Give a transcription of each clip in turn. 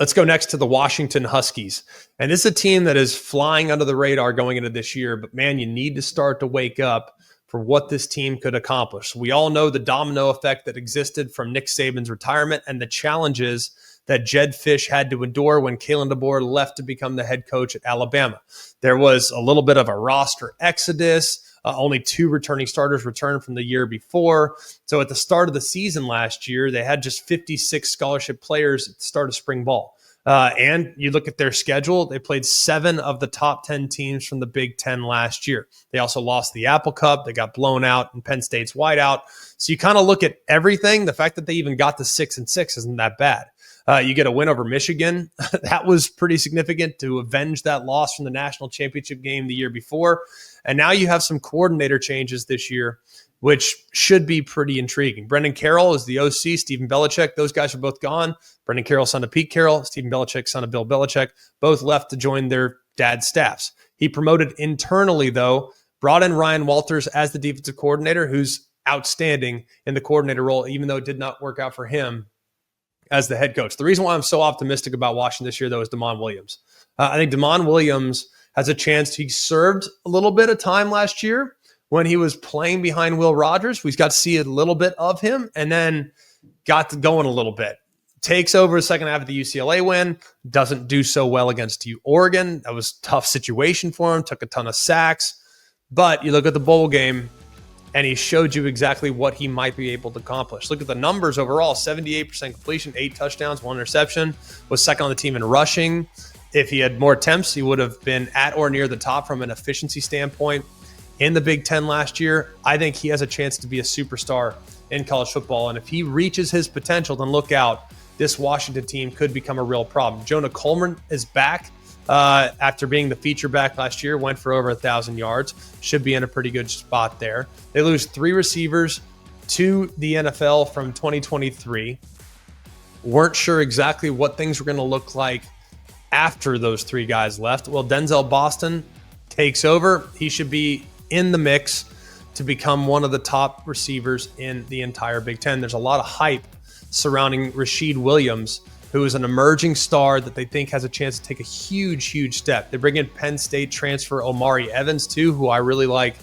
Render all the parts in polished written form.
Let's go next to the Washington Huskies. And this is a team that is flying under the radar going into this year, but man, you need to start to wake up for what this team could accomplish. We all know the domino effect that existed from Nick Saban's retirement and the challenges that Jedd Fisch had to endure when Kalen DeBoer left to become the head coach at Alabama. There was a little bit of a roster exodus. Only 2 returning starters returned from the year before. So at the start of the season last year, they had just 56 scholarship players at the start of spring ball. And you look at their schedule, they played 7 of the top 10 teams from the Big Ten last year. They also lost the Apple Cup. They got blown out in Penn State's whiteout. So you kind of look at everything. The fact that they even got to 6-6 isn't that bad. You get a win over Michigan. That was pretty significant to avenge that loss from the national championship game the year before. And now you have some coordinator changes this year, which should be pretty intriguing. Brendan Carroll is the OC, Stephen Belichick. Those guys are both gone. Brendan Carroll, son of Pete Carroll, Stephen Belichick, son of Bill Belichick, both left to join their dad's staffs. He promoted internally, though, brought in Ryan Walters as the defensive coordinator, who's outstanding in the coordinator role, even though it did not work out for him as the head coach. The reason why I'm so optimistic about Washington this year, though, is Damon Williams. I think Damon Williams has a chance. He served a little bit of time last year when he was playing behind Will Rogers. We got to see a little bit of him and then got to going a little bit. Takes over the second half of the UCLA win. Doesn't do so well against Oregon. That was a tough situation for him. Took a ton of sacks. But you look at the bowl game, and he showed you exactly what he might be able to accomplish. Look at the numbers overall. 78% completion, 8 touchdowns, 1 interception. Was second on the team in rushing. If he had more attempts, he would have been at or near the top from an efficiency standpoint. In the Big Ten last year, I think he has a chance to be a superstar in college football. And if he reaches his potential, then look out. This Washington team could become a real problem. Jonah Coleman is back after being the feature back last year, went for over 1,000 yards. Should be in a pretty good spot there. They lose 3 receivers to the NFL from 2023. Weren't sure exactly what things were going to look like after those 3 guys left. Well, Denzel Boston takes over. He should be in the mix to become one of the top receivers in the entire Big Ten. There's a lot of hype surrounding Rashid Williams, who is an emerging star that they think has a chance to take a huge step. They bring in Penn State transfer Omari Evans, too, who I really like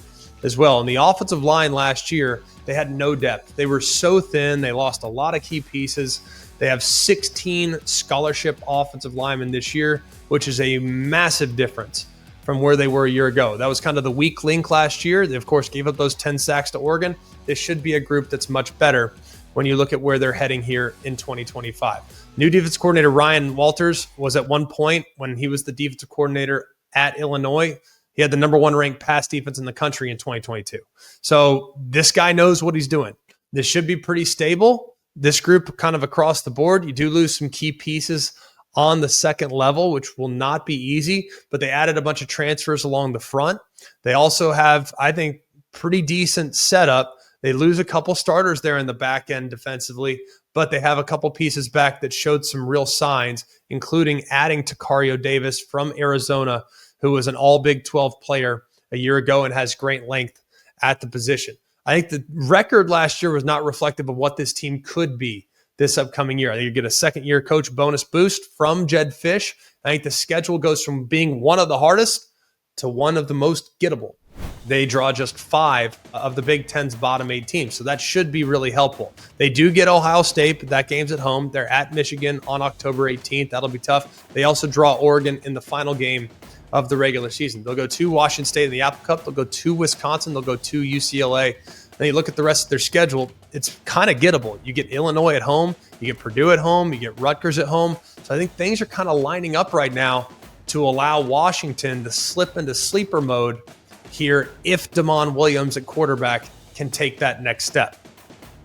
as well. In the offensive line last year, they had no depth. They were so thin. They lost a lot of key pieces. They have 16 scholarship offensive linemen this year, which is a massive difference from where they were a year ago. That was kind of the weak link last year. They, of course, gave up those 10 sacks to Oregon. This should be a group that's much better when you look at where they're heading here in 2025. New defensive coordinator Ryan Walters was at one point, when he was the defensive coordinator at Illinois, he had the number 1 ranked pass defense in the country in 2022. So this guy knows what he's doing. This should be pretty stable. This group kind of across the board. You do lose some key pieces on the second level, which will not be easy, but they added a bunch of transfers along the front. They also have, I think, pretty decent setup. They lose a couple starters there in the back end defensively, but they have a couple pieces back that showed some real signs, including adding Takario Davis from Arizona, who was an all Big 12 player a year ago and has great length at the position. I think the record last year was not reflective of what this team could be this upcoming year. I think you get a second-year coach bonus boost from Jedd Fisch. I think the schedule goes from being one of the hardest to one of the most gettable. They draw just 5 of the Big Ten's bottom 8 teams, so that should be really helpful. They do get Ohio State, but that game's at home. They're at Michigan on October 18th. That'll be tough. They also draw Oregon in the final game of the regular season. They'll go to Washington State in the Apple Cup. They'll go to Wisconsin. They'll go to UCLA. Then you look at the rest of their schedule, it's kind of gettable. You get Illinois at home, you get Purdue at home, you get Rutgers at home. So I think things are kind of lining up right now to allow Washington to slip into sleeper mode here if Damon Williams at quarterback can take that next step.